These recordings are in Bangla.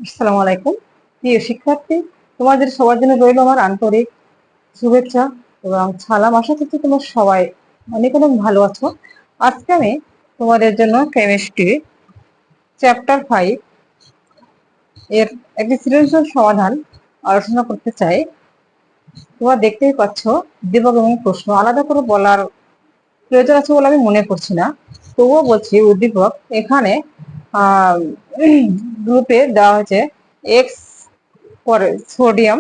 আসসালামু আলাইকুম প্রিয় শিক্ষার্থী, তোমাদের সবার জন্য রইল আমার আন্তরিক শুভেচ্ছা এবং সালাম। আশা করছি তোমরা সবাই অনেক অনেক ভালো আছো। আজকে আমি তোমাদের জন্য কেমিস্ট্রি চ্যাপ্টার 5 এর একটি সৃজনশীল সমাধান আলোচনা করতে চাই। তোমরা দেখতেই পাচ্ছ উদ্দীপক এবং প্রশ্ন আলাদা করে বলার প্রয়োজন আছে বলে আমি মনে করছি না, তবুও বলছি উদ্দীপক এখানে গ্রুপে দেওয়া হয়েছে এক্স পরে সোডিয়াম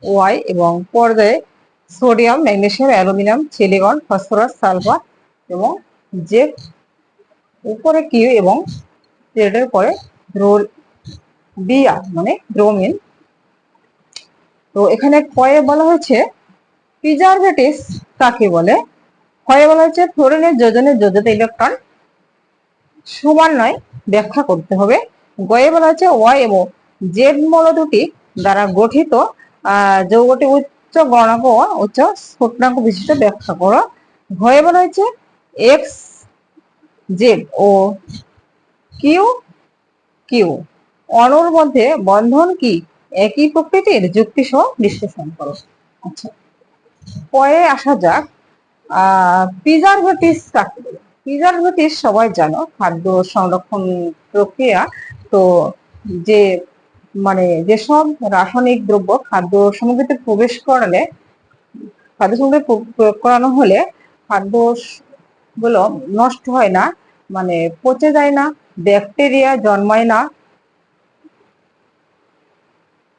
ওয়াই এবং পর্যায়ে sodium magnesium aluminium silicon phosphorus sulphur এবং যে উপরে কিউ এবং জেডের পরে রোল বিআর মানে ব্রোমিন। তো এখানে কয়ে বলা হয়েছে প্রিজারভেটিভস কাকে বলে। ক্ষয়ে বলা হচ্ছে ফ্লোরিনের যোজনের যোজ্যতা ইলেকট্রন সমান নয় ব্যাখ্যা করতে হবে। গয়ে বলা হচ্ছে ওয়াই এবং জেড মৌল দুটি দ্বারা গঠিত যৌগটি উচ্চ গণনাঙ্ক ও উচ্চ স্ফুটনাঙ্ক বিশিষ্ট ব্যাখ্যা করো। ঘয়ে বলা হচ্ছে x Z O Q Q অণুর মধ্যে বন্ধন কি একই প্রকৃতির যুক্তি সহ বিশ্লেষণ করো। আচ্ছা, পরে আসা যাক প্রিজারভেটিভস কাকে বলে। প্রিজারভেটিভস সবাই জানো খাদ্য সংরক্ষণ প্রক্রিয়া। তো যে যেসব রাসায়নিক দ্রব্য খাদ্য সামগ্রীতে প্রবেশ করালে খাদ্য সামগ্রী প্রয়োগ করানো হলে খাদ্য গুলো নষ্ট হয় না, পচে যায় না, ব্যাকটেরিয়া জন্মায় না,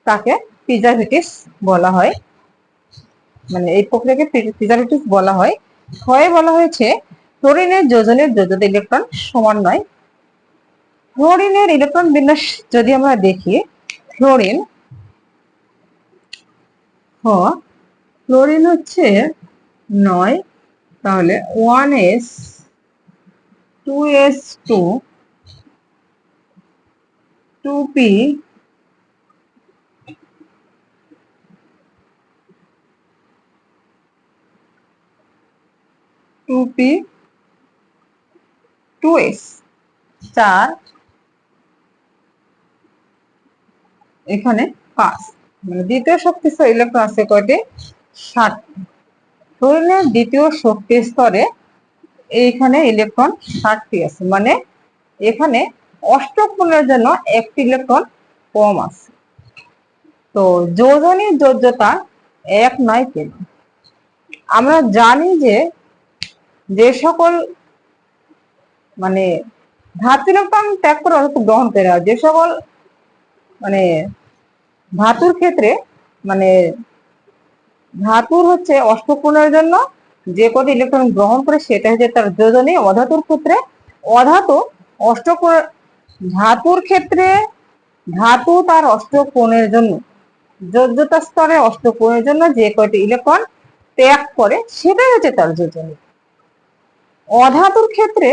তাকে প্রিজারভেটিভস বলা হয়। এই প্রক্রিয়াকে প্রিজারভেটিভস বলা হয়। ক্ষয়ে বলা হয়েছে ফ্লোরিনের যোজনের যোজ্যতা ইলেকট্রন সমান নয়। ফ্লোরিনের ইলেকট্রন বিন্যাস যদি আমরা দেখি, ফ্লোরিন ফ্লোরিন হচ্ছে 9, তাহলে 1s 2s2 2p 2p 2s 4 এখানে 5, দ্বিতীয় শক্তিস্তর ইলেকট্রন আছে কয়টি 7। ফ্লোরিনের দ্বিতীয় শক্তি স্তরে এইখানে ইলেকট্রন 7টি আছে, এখানে অষ্টক কোণের জন্য একটি ইলেকট্রন কম আছে। তো যোজনী যোজ্যতা এক নয় কেন? আমরা জানি যে যে সকল ধাতু ইলেকট্রন ত্যাগ করে অথবা গ্রহণ করে, যে সকল ধাতুর ক্ষেত্রে ধাতুর হচ্ছে অষ্টক কোণের জন্য যে কটি ইলেকট্রন গ্রহণ করে সেটা হচ্ছে তার যোজনী। অধাতুর ক্ষেত্রে অধাতু অষ্টক ধাতুর ক্ষেত্রে ধাতু তার অষ্টক কোণের জন্য যোজ্যতা স্তরে অষ্টক কোণের জন্য যে কয়টি ইলেকট্রন ত্যাগ করে সেটাই হচ্ছে তার যোজনী। অধাতুর ক্ষেত্রে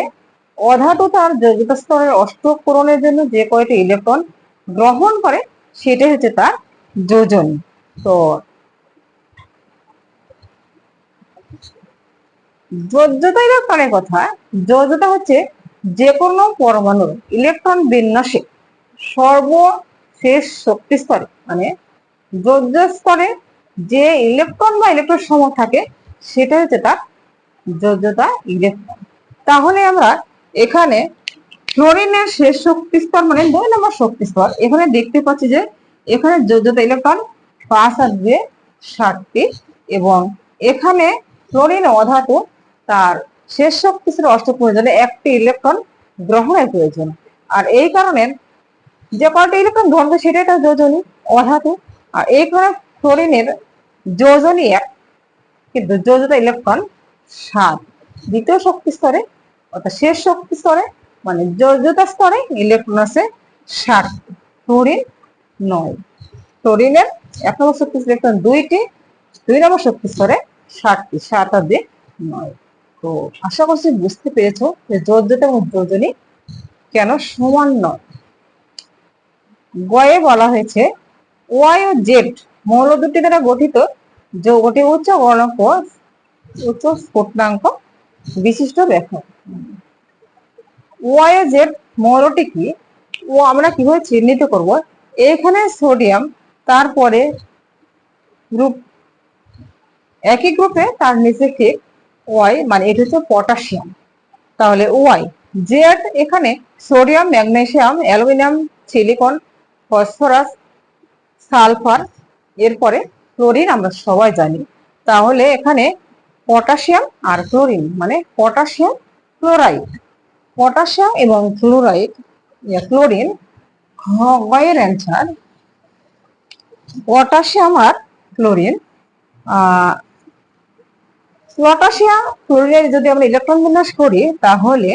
অধাতু তার যোজ্যতা স্তরের অষ্টক পূরণের জন্য যে কয়টি ইলেকট্রন গ্রহণ করে সেটাই হচ্ছে তার যোজনী। তো যোজ্যতা ইলেকট্রনের কথা, যোজ্যতা হচ্ছে যে কোনো পরমাণুর ইলেকট্রন বিন্যাসে সর্বশেষ শক্তি স্তরে যোজ্য স্তরে যে ইলেকট্রন বা ইলেকট্রন সমূহ থাকে সেটা হচ্ছে তার যোজ্যতা ইলেকট্রন। তাহলে আমরা এখানে ফ্লোরিনের শেষ শক্তি স্তর 2 নম্বর শক্তি স্তর, এখানে দেখতে পাচ্ছি যে এখানে যোজ্যতা ইলেকট্রন 5 আর 2 7টি এবং এখানে ফ্লোরিন অধাতু তার শেষ শক্তি স্তরে অষ্টক প্রয়োজনে একটি ইলেকট্রন গ্রহণের প্রয়োজন। আর এই কারণে যে কয়টি ইলেকট্রন গ্রহণ করে সেটাই তার যোজনী অধাতু। আর এই কারণে ফ্লোরিনের যোজনী 1 কিন্তু যোজ্যতা ইলেকট্রন 7। দ্বিতীয় শক্তি স্তরে অর্থাৎ শেষ শক্তি স্তরে যোজ্যতা স্তরে ইলেকট্রন আছে 7, ফ্লোরিন 9। ফ্লোরিনের 1 নম্বর শক্তি ইলেকট্রন 2টি, 2 নম্বর শক্তি স্তরে 7টি, 7 আর 2 9। তো আশা করছি বুঝতে পেরেছো যে যোজ্যতা এবং যোজনী কেন সমান নয়। গয়ে বলা হয়েছে ওয়াই ও জেড মৌল দুটি দ্বারা গঠিত যৌগটি উচ্চ গলনাঙ্ক উচ্চ স্ফুটনাঙ্ক বিশিষ্ট ব্যাখ্যা। ওয়াই ও জেড মৌলটি কি ও আমরা কিভাবে চিহ্নিত করব এখানে সোডিয়াম, তারপরে গ্রুপ একই গ্রুপে তার নিচে ঠিক ওয়াই, মানে এটা হচ্ছে পটাশিয়াম, তাহলে ওয়াই। জেড এখানে sodium, magnesium, aluminium, silicon, phosphorus, sulphur, এরপরে ক্লোরিন আমরা সবাই জানি। তাহলে এখানে পটাশিয়াম আর ক্লোরিন, মানে পটাশিয়াম ক্লোরাইড। পটাশিয়াম এবং ক্লোরিন এর অ্যান্সার পটাশিয়াম আর ক্লোরিন। পটাশিয়াম ক্লোরিনের যদি আমরা ইলেকট্রন বিন্যাস করি তাহলে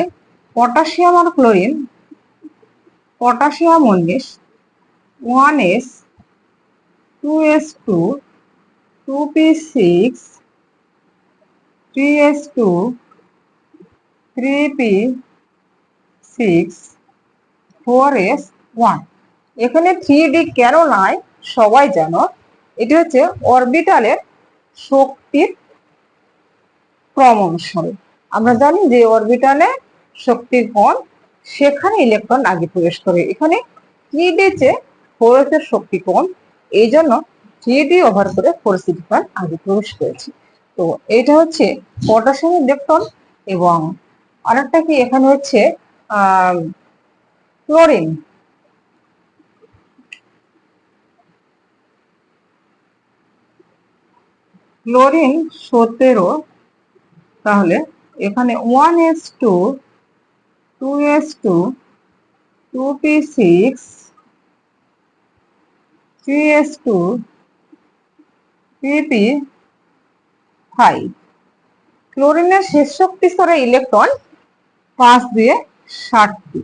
পটাশিয়াম আর chlorine, potassium 1s 2s2 2p6 3s2 3p6 4s1। এখানে 3d কেন নাই সবাই জানো, এটি হচ্ছে অরবিটালের শক্তির ক্রম অনুসারে। আমরা জানি যে অরবিটালে শক্তির কোণ, সেখানে ইলেকট্রন আগে প্রবেশ করে। এখানে 3d চেয়ে 4s এর শক্তি কম, এই জন্য 3d ওভার করে 4s ইলেকট্রন আগে প্রবেশ করেছে। তো এটা হচ্ছে পটাশিয়াম ইলেকট্রন। এবং আরেকটা কি এখানে হচ্ছে ক্লোরিন। ক্লোরিন 17, তাহলে এখানে 1s2 2s2 2p6 3s2 3p5। ক্লোরিনের শেষ শক্তি স্তরে ইলেকট্রন 5 দিয়ে 60টি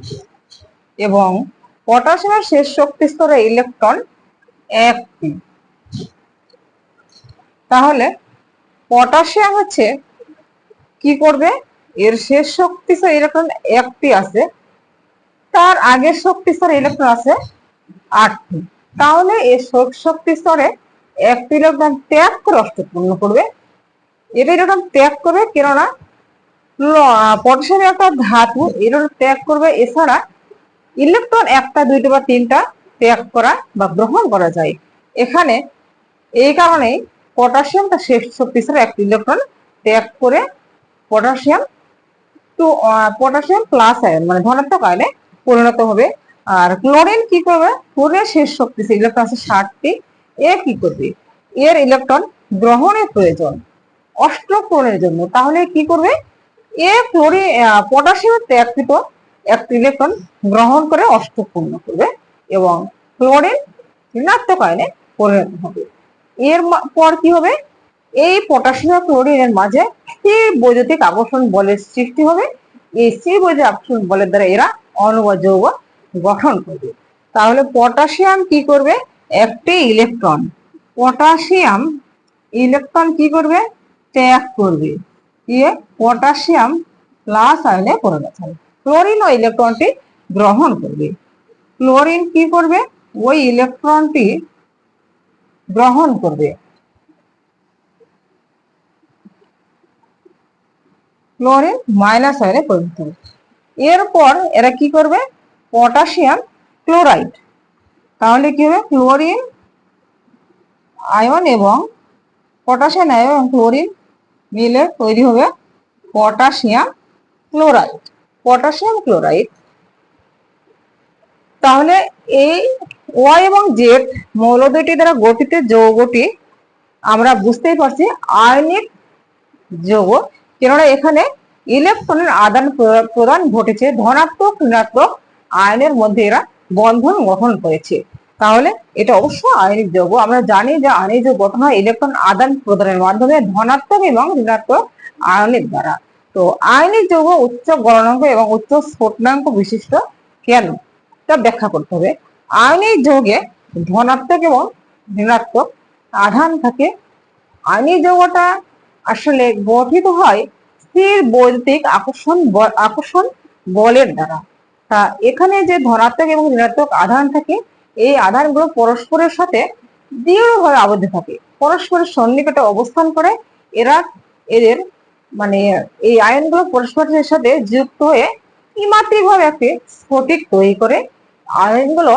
এবং পটাশিয়ামের শেষ শক্তি স্তরে ইলেকট্রন 1টি। তাহলে পটাশিয়াম হচ্ছে কি করবে, এর শেষ শক্তি স্তরে ইলেকট্রন 1টি আছে, তার আগের শক্তি স্তরে ইলেকট্রন আছে 8টি। তাহলে এর শক্তি স্তরে 1টি ইলেকট্রন ত্যাগ করে অষ্টপূর্ণ করবে। এটা ইলেকট্রন ত্যাগ করবে, কেননা পটাশিয়াম একটা ধাতু, এর ত্যাগ করবে। এছাড়া ইলেকট্রন 1টা 2টা বা 3টা ত্যাগ করা বা গ্রহণ করা যায়। এখানে এই কারণেই পটাশিয়াম তার শেষ শক্তি স্তরে 1টি ইলেকট্রন ত্যাগ করে পটাশিয়াম প্লাস আয়ন, মানে ধনাত্মক আয়নে পরিণত হবে। আর ক্লোরিন কি করবে, ক্লোরিনের শেষ শক্তি ইলেকট্রন আছে 60টি, এ কি করবে, এর ইলেকট্রন গ্রহণের প্রয়োজন অষ্টপূরণের জন্য। তাহলে কি করবে, পটাশিয়াম ত্যাগকৃত 1টি ইলেকট্রন গ্রহণ করে অষ্টপূর্ণ করবে এবং ক্লোরিন ঋণাত্মক আয়নে পরিণত হবে। এর পর কি হবে, এই পটাশিয়াম ক্লোরিনের মাঝে স্থির বৈদ্যুতিক আকর্ষণ বলের সৃষ্টি হবে। এই স্থির বৈদ্যুতিক আকর্ষণ বলের দ্বারা এরা অণু বা যৌগ গঠন করবে। তাহলে পটাশিয়াম কি করবে, একটি পটাশিয়াম ইলেকট্রন কি করবে, ত্যাগ করবে, পটাশিয়াম প্লাস আয়নে পরিণত হবে। ক্লোরিন ওই ইলেকট্রনটি গ্রহণ করবে। ক্লোরিন কি করবে, ওই ইলেকট্রনটি গ্রহণ করবে। ক্লোরিন মাইনাস আয়নে পরিণত হবে। এরপর এরা কি করবে, পটাশিয়াম ক্লোরাইড। তাহলে কি হবে, ক্লোরিন আয়ন এবং পটাশিয়াম আয়ন এবং ক্লোরিন মিলে তৈরি হবে পটাশিয়াম ক্লোরাইড। Potassium chloride. তাহলে এই ওয়াই এবং জেড মৌল দুটি দ্বারা গঠিত যৌগটি আমরা বুঝতেই পারছি আয়নিক যৌগ, কেননা এখানে ইলেকট্রনের আদান প্রদান ঘটেছে, ধনাত্মক ঋণাত্মক আয়নের মধ্যে এরা বন্ধন গঠন করেছে। তাহলে এটা অবশ্যই আয়নিক যৌগ। আমরা জানি যে আয়নিক যৌগ গঠন হয় ইলেকট্রন আদান প্রদানের মাধ্যমে ধনাত্মক এবং ঋণাত্মক আয়নের দ্বারা। তো আয়নিক যৌগ উচ্চ গলনাঙ্ক এবং উচ্চ স্ফুটনাঙ্ক বিশিষ্ট কেন, তা ব্যাখ্যা করতে হবে। আয়নিক যৌগে ধনাত্মক এবং ঋণাত্মক আধান থাকে। আয়নিক যৌগটা আসলে গঠিত হয় স্থির বৈদ্যুতিক আকর্ষণ বলের দ্বারা। তা এখানে যে ধনাত্মক এবং ঋণাত্মক আধান থাকে, এই আধানগুলো পরস্পরের সাথে দৃঢ়ভাবে আবদ্ধ থাকে, পরস্পরের সন্নিকটে অবস্থান করে। এদের মানে এই আয়নগুলো পরস্পরের সাথে যুক্ত হয়ে ত্রিমাত্রিক ভাবে একটি স্ফটিক তৈরি করে। আয়নগুলো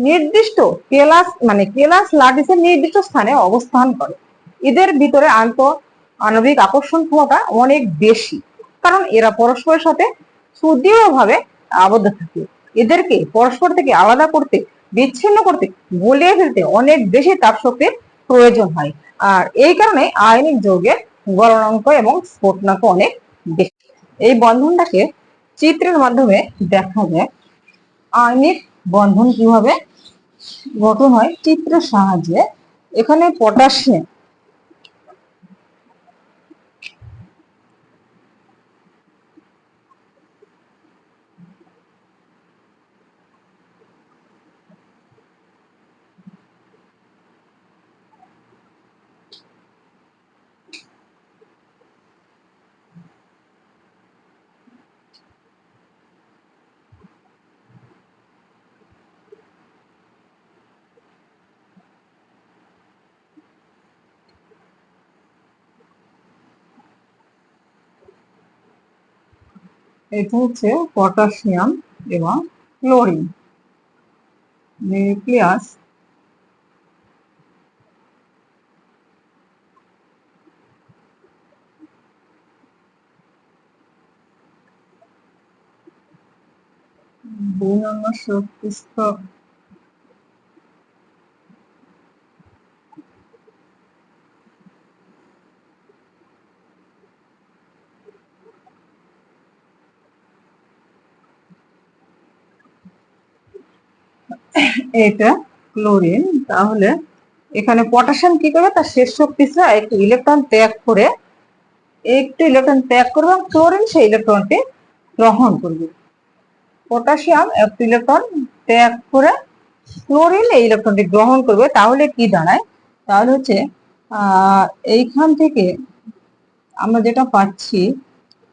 নির্দিষ্ট কেলাস ল্যাটিসের নির্দিষ্ট স্থানে অবস্থান করে। এদের ভিতরে আণবিক আকর্ষণ ক্ষমতা অনেক বেশি, কারণ এরা পরস্পরের সাথে সুদৃঢ়ভাবে আবদ্ধ থাকে। এদেরকে পরস্পর থেকে আলাদা করতে, বিচ্ছিন্ন করতে, গলিয়ে ফেলতে অনেক বেশি তাপ শক্তির প্রয়োজন হয়। আর এই কারণে আয়নিক যৌগের গলনাঙ্ক এবং স্ফুটনাঙ্ক অনেক বেশি। এই বন্ধনটাকে চিত্রের মাধ্যমে দেখা যায়। আয়নিক বন্ধন কিভাবে গঠন হয় চিত্রের সাহায্যে। এখানে পটাশিয়াম এটা হচ্ছে পটাশিয়াম এবং ক্লোরিন নিউক্লিয়াস দুই নম্বর শক্তিস্তর এটা ক্লোরিন। তাহলে এখানে পটাশিয়াম কি করবে, তার শেষ শক্তিস্তরে একটি ইলেকট্রন ত্যাগ করবে এবং ক্লোরিন সেই ইলেকট্রনটি গ্রহণ করবে। পটাশিয়াম একটি ইলেকট্রন ত্যাগ করে ক্লোরিন এই ইলেকট্রনটি গ্রহণ করবে। তাহলে কি দাঁড়ায়, তাহলে হচ্ছে এইখান থেকে আমরা যেটা পাচ্ছি,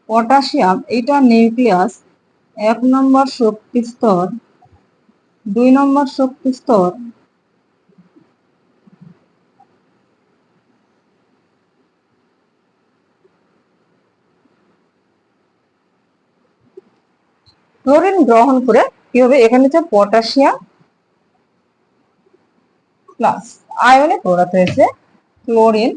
পটাশিয়াম এইটা নিউক্লিয়াস 1 নম্বর শক্তি স্তর, 2 নম্বর শক্তি স্তর, ক্লোরিন গ্রহণ করে কি হবে, এখানে হচ্ছে পটাশিয়াম প্লাস আয়নে পরিণত হয়েছে ক্লোরিন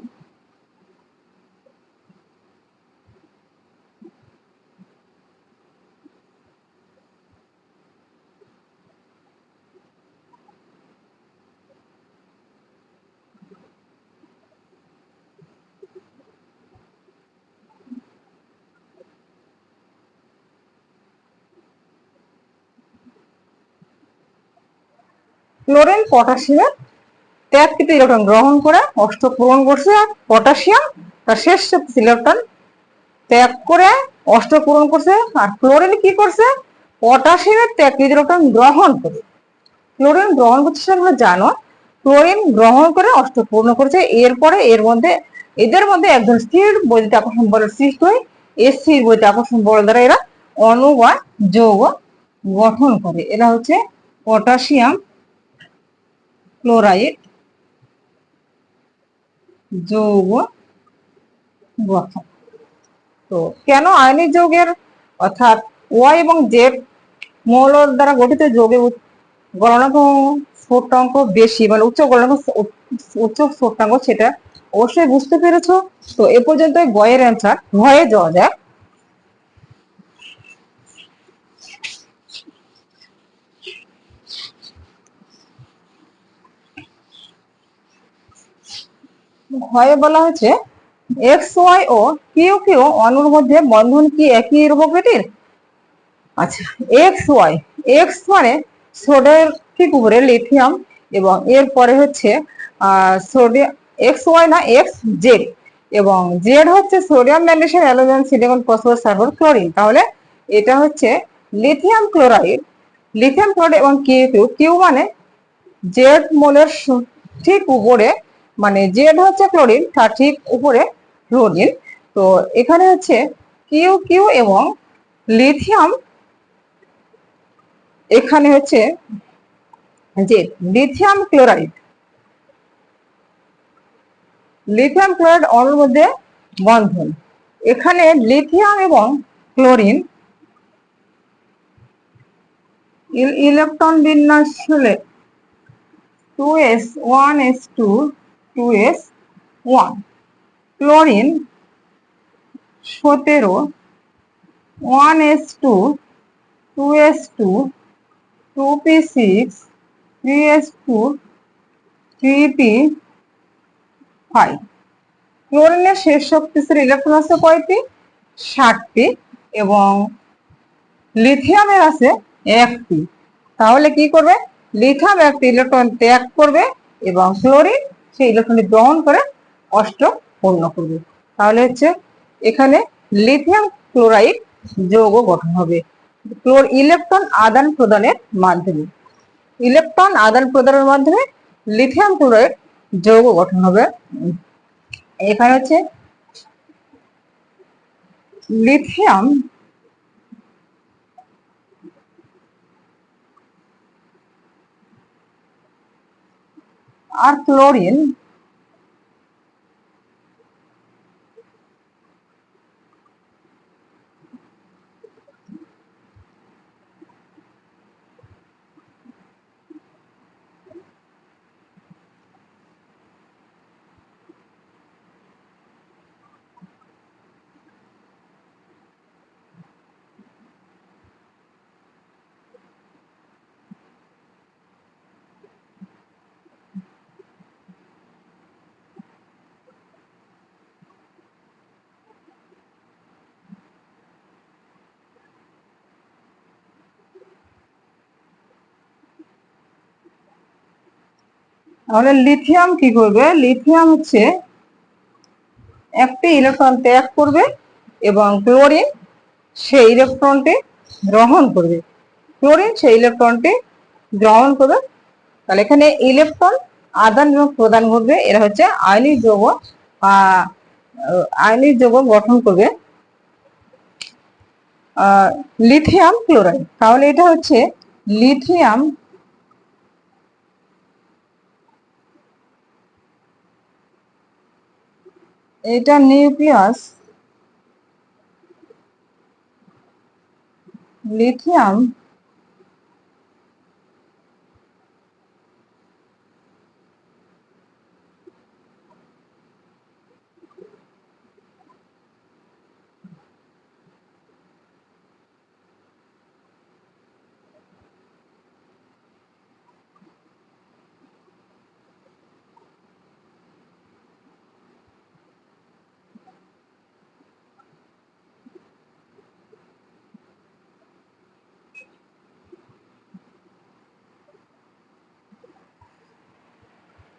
পটাশিয়ামের ত্যাগকৃত ইলেকট্রন গ্রহণ করে অষ্টক পূরণ করছে। আর পটাশিয়াম তার শেষ ইলেকট্রন ত্যাগ করে অষ্টক পূরণ করছে। আর ক্লোরিন কি করছে, পটাশিয়ামের ত্যাগকৃত ইলেকট্রন গ্রহণ করে, ক্লোরিন গ্রহণ করছে তোমরা জানো, ক্লোরিন গ্রহণ করে অষ্টক পূর্ণ করেছে। এরপরে এদের মধ্যে একজন স্থির বৈদ্যুতিক আকর্ষণ বলের সৃষ্টি হয়। এই স্থির বৈদ্যুতিক আকর্ষণ বল দ্বারা এরা অণু বা যৌগ গঠন করে। এরা হচ্ছে পটাশিয়াম ক্লোরাইড যৌগ গঠন। তো কেন আয়নিক যৌগের অর্থাৎ ওয়াই এবং জেড মৌল দ্বারা গঠিত যৌগের গলনাঙ্ক স্ফুটনাঙ্ক বেশি, উচ্চ স্ফুটনাঙ্ক, সেটা অবশ্যই বুঝতে পেরেছো। তো এ পর্যন্ত গয়ের অ্যান্সার, ভয়ে যাওয়া যায়। ভয়ে বলা হয়েছে x Y O Q Q অণুর মধ্যে বন্ধন কি একই প্রকৃতির। আচ্ছা, এক্স মানে সোডিয়াম ঠিক উপরে লিথিয়াম, এবং এর পরে হচ্ছে সোডিয়াম, এক্স ওয়াই না এক্স জেড, এবং জেড হচ্ছে sodium magnesium aluminium silicon phosphorus sulphur chlorine. তাহলে এটা হচ্ছে লিথিয়াম ক্লোরাইড এবং কিউ মানে জেড মোলের ঠিক উপরে, মানে জেড হচ্ছে ক্লোরিন, তার ঠিক উপরে ক্লোরিন। তো এখানে হচ্ছে কিউ কিউ এবং লিথিয়াম, এখানে হচ্ছে যে লিথিয়াম ক্লোরাইড অণুর মধ্যে বন্ধন। এখানে লিথিয়াম এবং ক্লোরিন ইলেকট্রন বিন্যাস হলে 2s1s2 2s1, chlorine 17 1s2 2s2 2p6 3s2 3p5। ক্লোরিনের শেষ শক্তিস্তরে ইলেকট্রন আছে কয়টি? 60টি, এবং লিথিয়ামের আছে 1টি। তাহলে কি করবে? লিথিয়াম একটি ইলেকট্রন ত্যাগ করবে এবং ক্লোরিন সেই ইলেকট্রনটি গ্রহণ করে অষ্টক পূর্ণ করবে। তাহলে হচ্ছে এখানে লিথিয়াম ক্লোরাইড যৌগ গঠন হবে ইলেকট্রন আদান প্রদানের মাধ্যমে। ইলেকট্রন আদান প্রদানের মাধ্যমে লিথিয়াম ক্লোরাইড যৌগ গঠন হবে। এখানে হচ্ছে লিথিয়াম আর ক্লোরিন তাহলে লিথিয়াম কি করবে? লিথিয়াম হচ্ছে একটি ইলেকট্রন ত্যাগ করবে এবং ক্লোরিন সেই ইলেকট্রনটি গ্রহণ করবে। ক্লোরিন সেই ইলেকট্রনটি গ্রহণ করবে। তাহলে এখানে ইলেকট্রন আদান এবং প্রদান ঘটবে। এরা হচ্ছে আয়নিক যৌগ, আয়নিক যৌগ গঠন করবে লিথিয়াম ক্লোরাইড। তাহলে এটা হচ্ছে লিথিয়াম এটা nucleus, lithium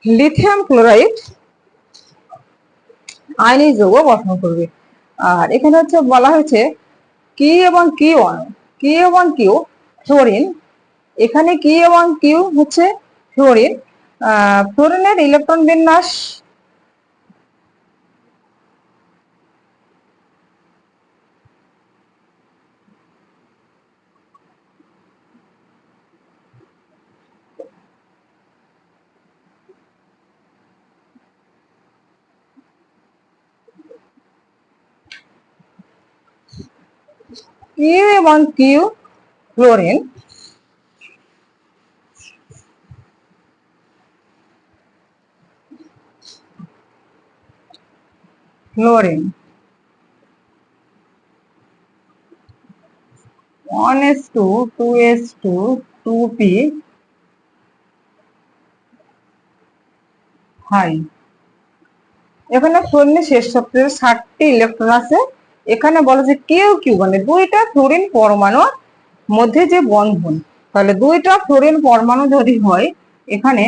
lithium chloride ionic যৌগ গঠন করবে। আর এখানে হচ্ছে বলা হয়েছে কি এবং কিউ অণু, কি এবং কিউ ফ্লোরিন। এখানে কি এবং কিউ হচ্ছে ফ্লোরিন। ফ্লোরিনের ইলেকট্রন বিন্যাস কিউ এবং Q fluorine fluorine 1s2 2s2 2p5। এখানে ফ্লোরিনের শেষ শক্তির 60টি ইলেকট্রন আছে। এখানে বলা যে কিউ কিউ মানে দুইটা ফ্লোরিন পরমাণুর মধ্যে যে বন্ধন, তাহলে দুইটা ফ্লোরিন পরমাণু যদি হয়, এখানে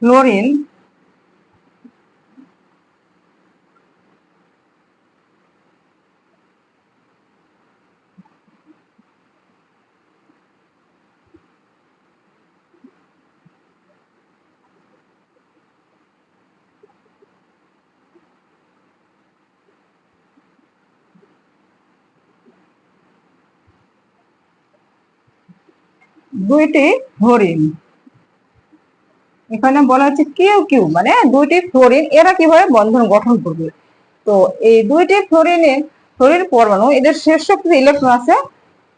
ফ্লোরিন দুইটি ফ্লোরিন, এখানে বলা হচ্ছে কিউ কিউ মানে দুইটি ফ্লোরিন, এরা কিভাবে বন্ধন গঠন করবে। তো এই দুইটি ফ্লোরিন পরমাণু, এদের শেষ শক্তিতে ইলেকট্রন আছে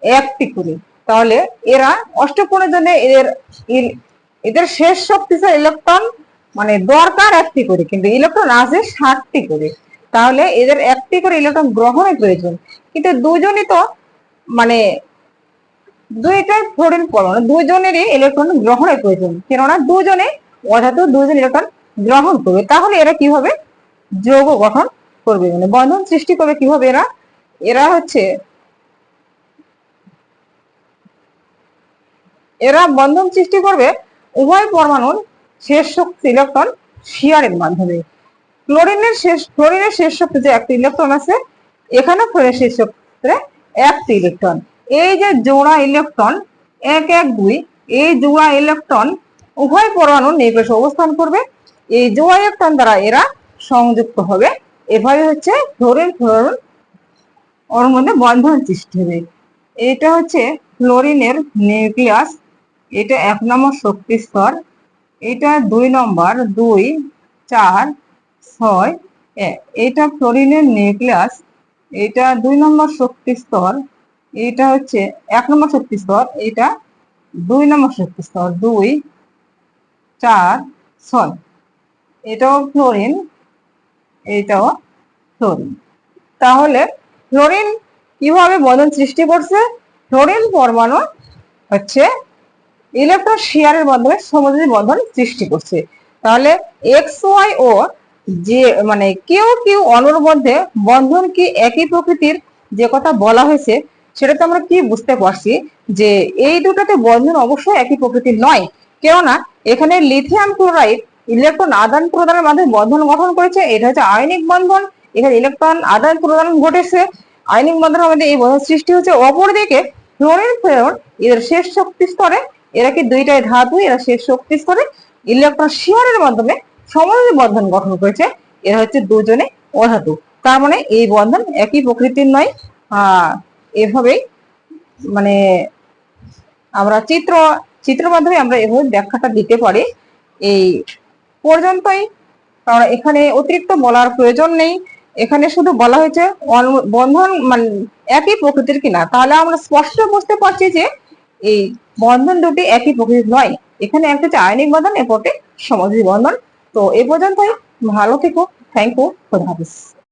1টি করে। তাহলে এরা অষ্টকোণের জন্য এদের এদের শেষ শক্তিশালী ইলেকট্রন মানে দরকার একটি করে, কিন্তু ইলেকট্রন আছে 60টি করে। তাহলে এদের একটি করে ইলেকট্রন গ্রহণের প্রয়োজন, কিন্তু দুজনই তো মানে দুইটাই ফ্লোরিন পরমাণু, দুজনেরই ইলেকট্রন গ্রহণের প্রয়োজন, কেননা দুজনে অধাতু দুজন ইলেকট্রন গ্রহণ করবে। তাহলে এরা কিভাবে যৌগ গঠন করবে, মানে বন্ধন সৃষ্টি করবে কিভাবে? এরা এরা হচ্ছে এরা বন্ধন সৃষ্টি করবে উভয় পরমাণুর শেষ শক্তি ইলেকট্রন শেয়ারের মাধ্যমে। ফ্লোরিনের শেষ শক্তি যে একটি ইলেকট্রন আছে, এখানে ফ্লোরিনের শেষ শক্তিতে একটি ইলেকট্রন। এই যে জোড়া ইলেকট্রন 1 1 2, এই জোড়া ইলেকট্রন উভয় পরমাণুর নিকটে অবস্থান করবে। এই জোড়া ইলেকট্রন দ্বারা এরা সংযুক্ত হবে। এভাবে হচ্ছে ফ্লোরিন ফ্লোরিন ওর মধ্যে বন্ধন সৃষ্টি হবে। এটা হচ্ছে ফ্লোরিনের নিউক্লিয়াস, এটা 1 নম্বর শক্তি স্তর, এটা 2 নম্বর, 2 4 6 এটা ফ্লোরিনের নিউক্লিয়াস, এটা 2 নম্বর শক্তি স্তর, এটা হচ্ছে 1 নম্বর শক্তি স্তর, এটা 2 নম্বর শক্তি স্তর, 2 4 6, এটাও ফ্লোরিন, এটাও ফ্লোরিন। তাহলে ফ্লোরিন কিভাবে বন্ধন সৃষ্টি করছে? ফ্লোরিন পরমাণু হচ্ছে ইলেকট্রন শেয়ারের মাধ্যমে সমযোজী বন্ধন সৃষ্টি করছে। তাহলে এক্স ওয়াই ও যে মানে কেউ কেউ অণুর মধ্যে বন্ধন কি একই প্রকৃতির যে কথা বলা হয়েছে, সেটা তো আমরা কি বুঝতে পারছি যে এই দুটাতে বন্ধন অবশ্যই একই প্রকৃতির নয়। কেননা এখানে লিথিয়াম ক্লোরাইড ইলেকট্রন আদান প্রদানের মাধ্যমে বন্ধন গঠন করেছে, এটা হচ্ছে আয়নিক বন্ধন। এখানে ইলেকট্রন আদান প্রদান ঘটেছে, আয়নিক বন্ধনের মধ্যে এই বন্ধন সৃষ্টি হচ্ছে। অপরদিকে ফ্লোরিন ফ্লোরিন এদের শেষ শক্তি স্তরে, এরা কি দুইটাই ধাতু, এরা শেষ শক্তি স্তরে ইলেকট্রন শেয়ারের মাধ্যমে সমযোজী বন্ধন গঠন করেছে। এরা হচ্ছে দুজনে অধাতু, তার মানে এই বন্ধন একই প্রকৃতির নয়। এভাবেই মানে আমরা চিত্র মাধ্যমে আমরা এভাবে ব্যাখ্যাটা দিতে পারি। এই পর্যন্তই, কারণ এখানে অতিরিক্ত বলার প্রয়োজন নেই। এখানে শুধু বলা হয়েছে বন্ধন মানে একই প্রকৃতির কিনা, তাহলে আমরা স্পষ্ট বুঝতে পারছি যে এই বন্ধন দুটি একই প্রকৃতির নয়। এখানে একটা হচ্ছে আয়নিক বন্ধন, এরপরটি সমযোজী বন্ধন। তো এ পর্যন্তই, ভালো থেকো, থ্যাংক ইউ, খোদা হাফেজ।